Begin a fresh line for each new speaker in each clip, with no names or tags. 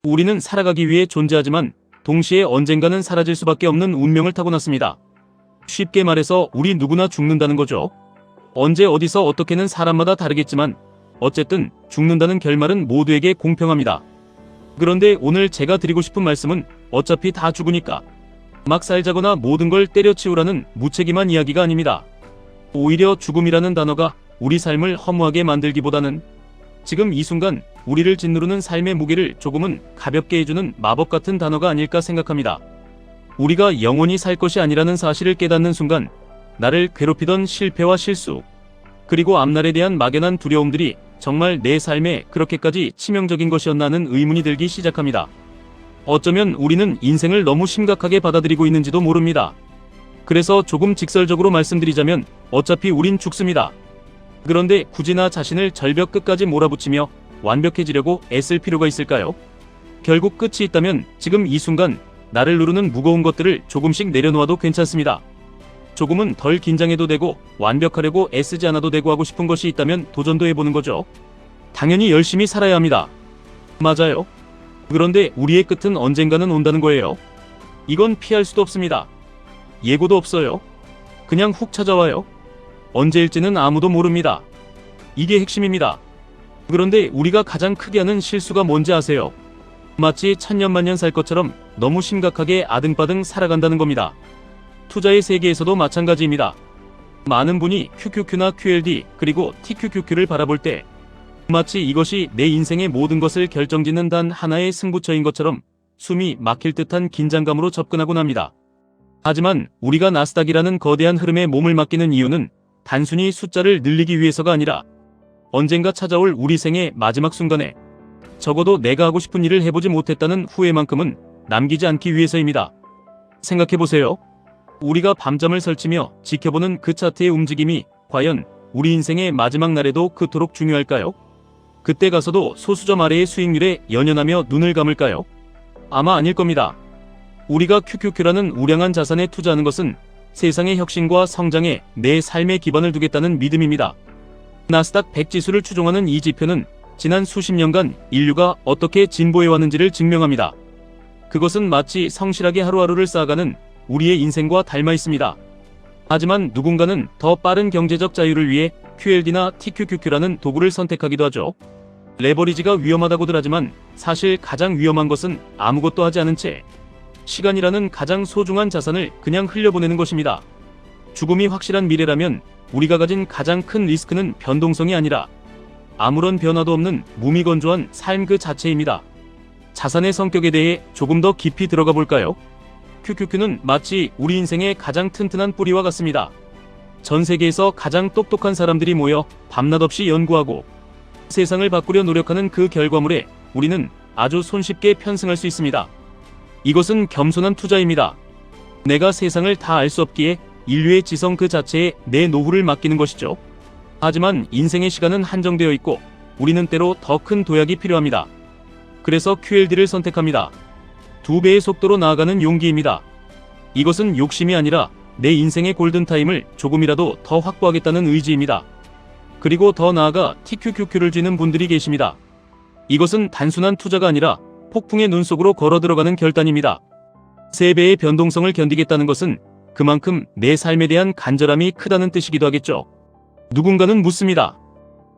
우리는 살아가기 위해 존재하지만 동시에 언젠가는 사라질 수밖에 없는 운명을 타고났습니다. 쉽게 말해서 우리 누구나 죽는다는 거죠. 언제 어디서 어떻게는 사람마다 다르겠지만 어쨌든 죽는다는 결말은 모두에게 공평합니다. 그런데 오늘 제가 드리고 싶은 말씀은 어차피 다 죽으니까 막 살자거나 모든 걸 때려치우라는 무책임한 이야기가 아닙니다. 오히려 죽음이라는 단어가 우리 삶을 허무하게 만들기보다는 지금 이 순간 우리를 짓누르는 삶의 무게를 조금은 가볍게 해주는 마법 같은 단어가 아닐까 생각합니다. 우리가 영원히 살 것이 아니라는 사실을 깨닫는 순간 나를 괴롭히던 실패와 실수, 그리고 앞날에 대한 막연한 두려움들이 정말 내 삶에 그렇게까지 치명적인 것이었나 하는 의문이 들기 시작합니다. 어쩌면 우리는 인생을 너무 심각하게 받아들이고 있는지도 모릅니다. 그래서 조금 직설적으로 말씀드리자면 어차피 우린 죽습니다. 그런데 굳이 나 자신을 절벽 끝까지 몰아붙이며 완벽해지려고 애쓸 필요가 있을까요? 결국 끝이 있다면 지금 이 순간 나를 누르는 무거운 것들을 조금씩 내려놓아도 괜찮습니다. 조금은 덜 긴장해도 되고 완벽하려고 애쓰지 않아도 되고 하고 싶은 것이 있다면 도전도 해보는 거죠. 당연히 열심히 살아야 합니다. 맞아요. 그런데 우리의 끝은 언젠가는 온다는 거예요. 이건 피할 수도 없습니다. 예고도 없어요. 그냥 훅 찾아와요. 언제일지는 아무도 모릅니다. 이게 핵심입니다. 그런데 우리가 가장 크게 하는 실수가 뭔지 아세요? 마치 천년만년 살 것처럼 너무 심각하게 아등바등 살아간다는 겁니다. 투자의 세계에서도 마찬가지입니다. 많은 분이 QQQ나 QLD 그리고 TQQQ를 바라볼 때 마치 이것이 내 인생의 모든 것을 결정짓는 단 하나의 승부처인 것처럼 숨이 막힐 듯한 긴장감으로 접근하곤 합니다. 하지만 우리가 나스닥이라는 거대한 흐름에 몸을 맡기는 이유는 단순히 숫자를 늘리기 위해서가 아니라 언젠가 찾아올 우리 생의 마지막 순간에 적어도 내가 하고 싶은 일을 해보지 못했다는 후회만큼은 남기지 않기 위해서입니다. 생각해보세요. 우리가 밤잠을 설치며 지켜보는 그 차트의 움직임이 과연 우리 인생의 마지막 날에도 그토록 중요할까요? 그때 가서도 소수점 아래의 수익률에 연연하며 눈을 감을까요? 아마 아닐 겁니다. 우리가 QQQ라는 우량한 자산에 투자하는 것은 세상의 혁신과 성장에 내 삶의 기반을 두겠다는 믿음입니다. 나스닥 100 지수를 추종하는 이 지표는 지난 수십 년간 인류가 어떻게 진보해왔는지를 증명합니다. 그것은 마치 성실하게 하루하루를 쌓아가는 우리의 인생과 닮아 있습니다. 하지만 누군가는 더 빠른 경제적 자유를 위해 QLD나 TQQQ라는 도구를 선택하기도 하죠. 레버리지가 위험하다고들 하지만 사실 가장 위험한 것은 아무것도 하지 않은 채 시간이라는 가장 소중한 자산을 그냥 흘려보내는 것입니다. 죽음이 확실한 미래라면 우리가 가진 가장 큰 리스크는 변동성이 아니라 아무런 변화도 없는 무미건조한 삶 그 자체입니다. 자산의 성격에 대해 조금 더 깊이 들어가 볼까요? QQQ는 마치 우리 인생의 가장 튼튼한 뿌리와 같습니다. 전 세계에서 가장 똑똑한 사람들이 모여 밤낮 없이 연구하고 세상을 바꾸려 노력하는 그 결과물에 우리는 아주 손쉽게 편승할 수 있습니다. 이것은 겸손한 투자입니다. 내가 세상을 다 알 수 없기에 인류의 지성 그 자체에 내 노후를 맡기는 것이죠. 하지만 인생의 시간은 한정되어 있고 우리는 때로 더 큰 도약이 필요합니다. 그래서 QLD를 선택합니다. 2배의 속도로 나아가는 용기입니다. 이것은 욕심이 아니라 내 인생의 골든타임을 조금이라도 더 확보하겠다는 의지입니다. 그리고 더 나아가 TQQQ를 쥐는 분들이 계십니다. 이것은 단순한 투자가 아니라 폭풍의 눈 속으로 걸어 들어가는 결단입니다. 3배의 변동성을 견디겠다는 것은 그만큼 내 삶에 대한 간절함이 크다는 뜻이기도 하겠죠. 누군가는 묻습니다.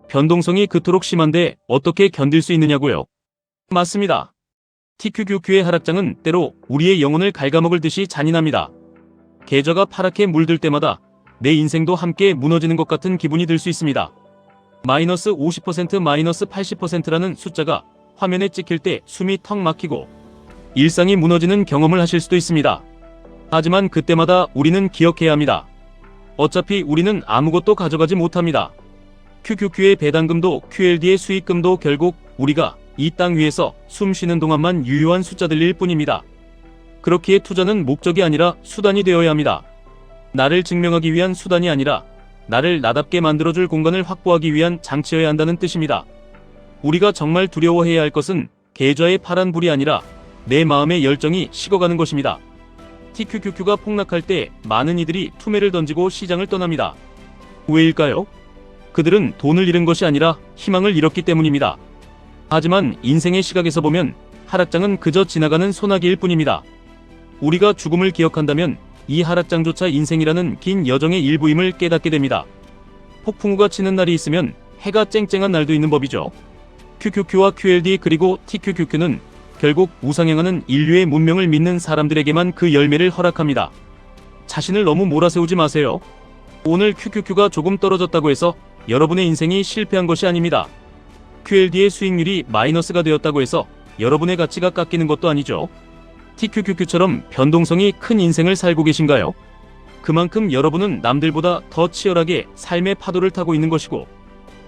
변동성이 그토록 심한데 어떻게 견딜 수 있느냐고요? 맞습니다. TQQQ의 하락장은 때로 우리의 영혼을 갉아먹을 듯이 잔인합니다. 계좌가 파랗게 물들 때마다 내 인생도 함께 무너지는 것 같은 기분이 들 수 있습니다. 마이너스 50%, 마이너스 80%라는 숫자가 화면에 찍힐 때 숨이 턱 막히고 일상이 무너지는 경험을 하실 수도 있습니다. 하지만 그때마다 우리는 기억해야 합니다. 어차피 우리는 아무것도 가져가지 못합니다. QQQ의 배당금도 QLD의 수익금도 결국 우리가 이 땅 위에서 숨 쉬는 동안만 유효한 숫자들일 뿐입니다. 그렇기에 투자는 목적이 아니라 수단이 되어야 합니다. 나를 증명하기 위한 수단이 아니라 나를 나답게 만들어줄 공간을 확보하기 위한 장치여야 한다는 뜻입니다. 우리가 정말 두려워해야 할 것은 계좌의 파란 불이 아니라 내 마음의 열정이 식어가는 것입니다. TQQQ가 폭락할 때 많은 이들이 투매를 던지고 시장을 떠납니다. 왜일까요? 그들은 돈을 잃은 것이 아니라 희망을 잃었기 때문입니다. 하지만 인생의 시각에서 보면 하락장은 그저 지나가는 소나기일 뿐입니다. 우리가 죽음을 기억한다면 이 하락장조차 인생이라는 긴 여정의 일부임을 깨닫게 됩니다. 폭풍우가 치는 날이 있으면 해가 쨍쨍한 날도 있는 법이죠. QQQ와 QLD 그리고 TQQQ는 결국 우상향하는 인류의 문명을 믿는 사람들에게만 그 열매를 허락합니다. 자신을 너무 몰아세우지 마세요. 오늘 QQQ가 조금 떨어졌다고 해서 여러분의 인생이 실패한 것이 아닙니다. QLD의 수익률이 마이너스가 되었다고 해서 여러분의 가치가 깎이는 것도 아니죠. TQQQ처럼 변동성이 큰 인생을 살고 계신가요? 그만큼 여러분은 남들보다 더 치열하게 삶의 파도를 타고 있는 것이고,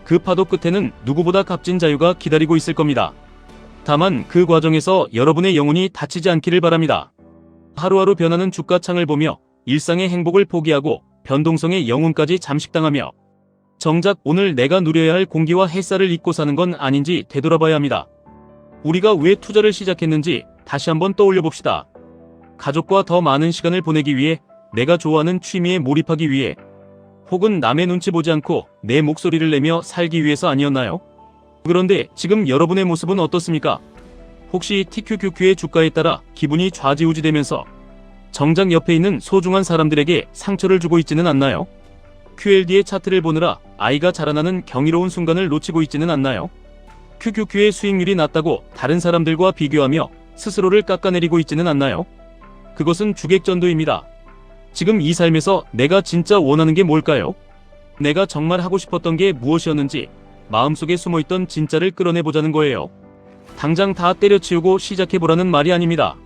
그 파도 끝에는 누구보다 값진 자유가 기다리고 있을 겁니다. 다만 그 과정에서 여러분의 영혼이 다치지 않기를 바랍니다. 하루하루 변하는 주가창을 보며 일상의 행복을 포기하고 변동성의 영혼까지 잠식당하며 정작 오늘 내가 누려야 할 공기와 햇살을 잊고 사는 건 아닌지 되돌아봐야 합니다. 우리가 왜 투자를 시작했는지 다시 한번 떠올려 봅시다. 가족과 더 많은 시간을 보내기 위해, 내가 좋아하는 취미에 몰입하기 위해, 혹은 남의 눈치 보지 않고 내 목소리를 내며 살기 위해서 아니었나요? 그런데 지금 여러분의 모습은 어떻습니까? 혹시 TQQQ의 주가에 따라 기분이 좌지우지되면서 정작 옆에 있는 소중한 사람들에게 상처를 주고 있지는 않나요? QLD의 차트를 보느라 아이가 자라나는 경이로운 순간을 놓치고 있지는 않나요? QQQ의 수익률이 낮다고 다른 사람들과 비교하며 스스로를 깎아내리고 있지는 않나요? 그것은 주객전도입니다. 지금 이 삶에서 내가 진짜 원하는 게 뭘까요? 내가 정말 하고 싶었던 게 무엇이었는지 마음속에 숨어있던 진짜를 끌어내보자는 거예요. 당장 다 때려치우고 시작해보라는 말이 아닙니다.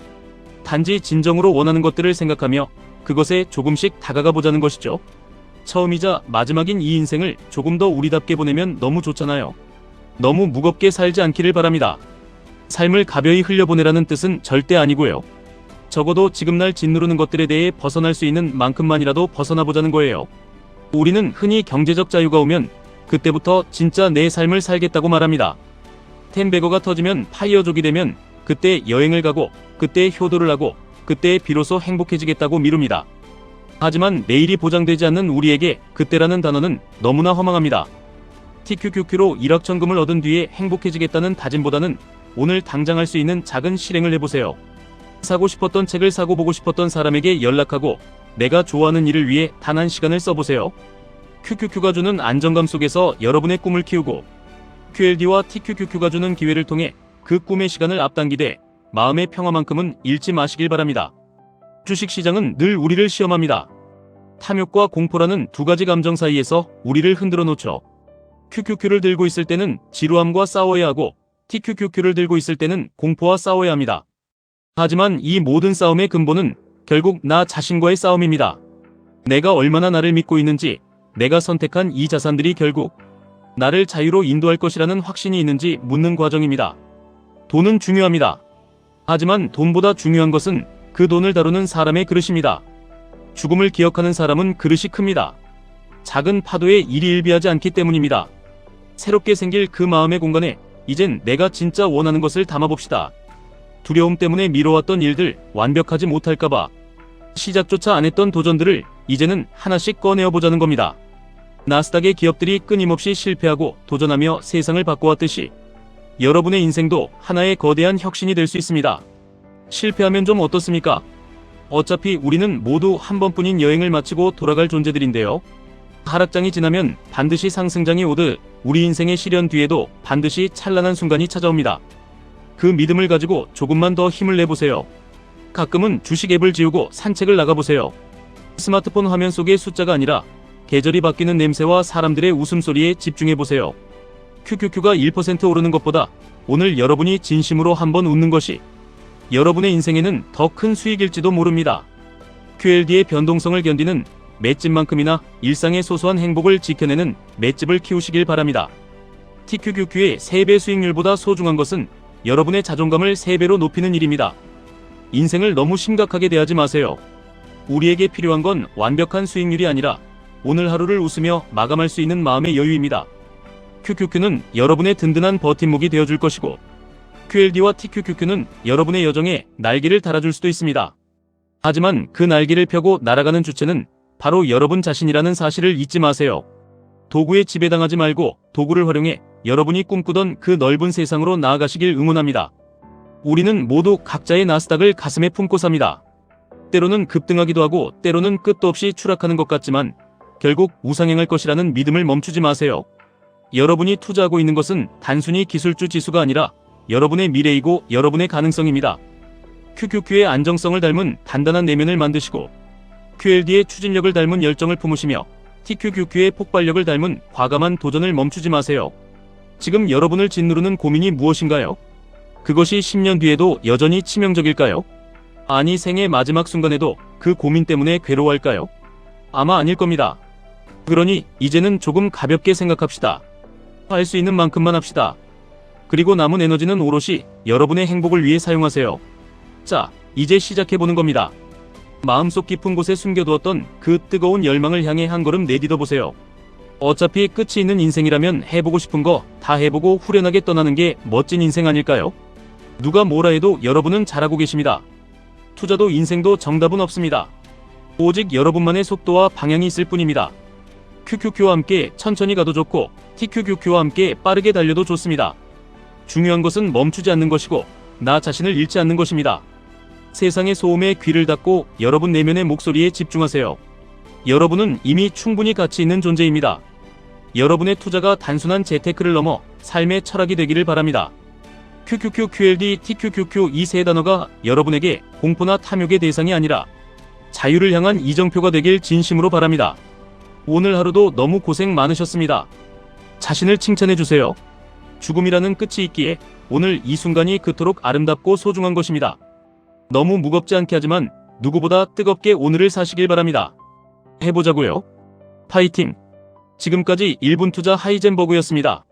단지 진정으로 원하는 것들을 생각하며 그것에 조금씩 다가가보자는 것이죠. 처음이자 마지막인 이 인생을 조금 더 우리답게 보내면 너무 좋잖아요. 너무 무겁게 살지 않기를 바랍니다. 삶을 가벼이 흘려보내라는 뜻은 절대 아니고요. 적어도 지금 날 짓누르는 것들에 대해 벗어날 수 있는 만큼만이라도 벗어나보자는 거예요. 우리는 흔히 경제적 자유가 오면 그때부터 진짜 내 삶을 살겠다고 말합니다. 텐베거가 터지면 파이어족이 되면 그때 여행을 가고, 그때 효도를 하고, 그때 비로소 행복해지겠다고 미룹니다. 하지만 내일이 보장되지 않는 우리에게 그때라는 단어는 너무나 허망합니다. TQQQ로 일확천금을 얻은 뒤에 행복해지겠다는 다짐보다는 오늘 당장 할 수 있는 작은 실행을 해보세요. 사고 싶었던 책을 사고 보고 싶었던 사람에게 연락하고 내가 좋아하는 일을 위해 단 한 시간을 써보세요. QQQ가 주는 안정감 속에서 여러분의 꿈을 키우고, QLD와 TQQQ가 주는 기회를 통해 그 꿈의 시간을 앞당기되 마음의 평화만큼은 잃지 마시길 바랍니다. 주식시장은 늘 우리를 시험합니다. 탐욕과 공포라는 두 가지 감정 사이에서 우리를 흔들어 놓죠. QQQ를 들고 있을 때는 지루함과 싸워야 하고, TQQQ를 들고 있을 때는 공포와 싸워야 합니다. 하지만 이 모든 싸움의 근본은 결국 나 자신과의 싸움입니다. 내가 얼마나 나를 믿고 있는지, 내가 선택한 이 자산들이 결국 나를 자유로 인도할 것이라는 확신이 있는지 묻는 과정입니다. 돈은 중요합니다. 하지만 돈보다 중요한 것은 그 돈을 다루는 사람의 그릇입니다. 죽음을 기억하는 사람은 그릇이 큽니다. 작은 파도에 일희일비하지 않기 때문입니다. 새롭게 생길 그 마음의 공간에 이젠 내가 진짜 원하는 것을 담아봅시다. 두려움 때문에 미뤄왔던 일들, 완벽하지 못할까봐 시작조차 안 했던 도전들을 이제는 하나씩 꺼내어보자는 겁니다. 나스닥의 기업들이 끊임없이 실패하고 도전하며 세상을 바꿔왔듯이 여러분의 인생도 하나의 거대한 혁신이 될 수 있습니다. 실패하면 좀 어떻습니까? 어차피 우리는 모두 한 번뿐인 여행을 마치고 돌아갈 존재들인데요. 하락장이 지나면 반드시 상승장이 오듯 우리 인생의 시련 뒤에도 반드시 찬란한 순간이 찾아옵니다. 그 믿음을 가지고 조금만 더 힘을 내보세요. 가끔은 주식 앱을 지우고 산책을 나가보세요. 스마트폰 화면 속의 숫자가 아니라 계절이 바뀌는 냄새와 사람들의 웃음소리에 집중해보세요. QQQ가 1% 오르는 것보다 오늘 여러분이 진심으로 한번 웃는 것이 여러분의 인생에는 더 큰 수익일지도 모릅니다. QLD의 변동성을 견디는 맷집만큼이나 일상의 소소한 행복을 지켜내는 맷집을 키우시길 바랍니다. TQQQ의 3배 수익률보다 소중한 것은 여러분의 자존감을 3배로 높이는 일입니다. 인생을 너무 심각하게 대하지 마세요. 우리에게 필요한 건 완벽한 수익률이 아니라 오늘 하루를 웃으며 마감할 수 있는 마음의 여유입니다. QQQ는 여러분의 든든한 버팀목이 되어줄 것이고, QLD와 TQQQ는 여러분의 여정에 날개를 달아줄 수도 있습니다. 하지만 그 날개를 펴고 날아가는 주체는 바로 여러분 자신이라는 사실을 잊지 마세요. 도구에 지배당하지 말고 도구를 활용해 여러분이 꿈꾸던 그 넓은 세상으로 나아가시길 응원합니다. 우리는 모두 각자의 나스닥을 가슴에 품고 삽니다. 때로는 급등하기도 하고 때로는 끝도 없이 추락하는 것 같지만 결국 우상향할 것이라는 믿음을 멈추지 마세요. 여러분이 투자하고 있는 것은 단순히 기술주 지수가 아니라 여러분의 미래이고 여러분의 가능성입니다. QQQ의 안정성을 닮은 단단한 내면을 만드시고 QLD의 추진력을 닮은 열정을 품으시며 TQQQ의 폭발력을 닮은 과감한 도전을 멈추지 마세요. 지금 여러분을 짓누르는 고민이 무엇인가요? 그것이 10년 뒤에도 여전히 치명적일까요? 아니 생의 마지막 순간에도 그 고민 때문에 괴로워할까요? 아마 아닐 겁니다. 그러니 이제는 조금 가볍게 생각합시다. 할 수 있는 만큼만 합시다. 그리고 남은 에너지는 오롯이 여러분의 행복을 위해 사용하세요. 자, 이제 시작해보는 겁니다. 마음속 깊은 곳에 숨겨두었던 그 뜨거운 열망을 향해 한 걸음 내디뎌 보세요. 어차피 끝이 있는 인생이라면 해보고 싶은 거 다 해보고 후련하게 떠나는 게 멋진 인생 아닐까요? 누가 뭐라 해도 여러분은 잘하고 계십니다. 투자도 인생도 정답은 없습니다. 오직 여러분만의 속도와 방향이 있을 뿐입니다. QQQ와 함께 천천히 가도 좋고 TQQQ와 함께 빠르게 달려도 좋습니다. 중요한 것은 멈추지 않는 것이고 나 자신을 잃지 않는 것입니다. 세상의 소음에 귀를 닫고 여러분 내면의 목소리에 집중하세요. 여러분은 이미 충분히 가치 있는 존재입니다. 여러분의 투자가 단순한 재테크를 넘어 삶의 철학이 되기를 바랍니다. QQQ, QLD, TQQQ 이 세 단어가 여러분에게 공포나 탐욕의 대상이 아니라 자유를 향한 이정표가 되길 진심으로 바랍니다. 오늘 하루도 너무 고생 많으셨습니다. 자신을 칭찬해주세요. 죽음이라는 끝이 있기에 오늘 이 순간이 그토록 아름답고 소중한 것입니다. 너무 무겁지 않게 하지만 누구보다 뜨겁게 오늘을 사시길 바랍니다. 해보자고요. 파이팅! 지금까지 1분 투자 하이젠버그였습니다.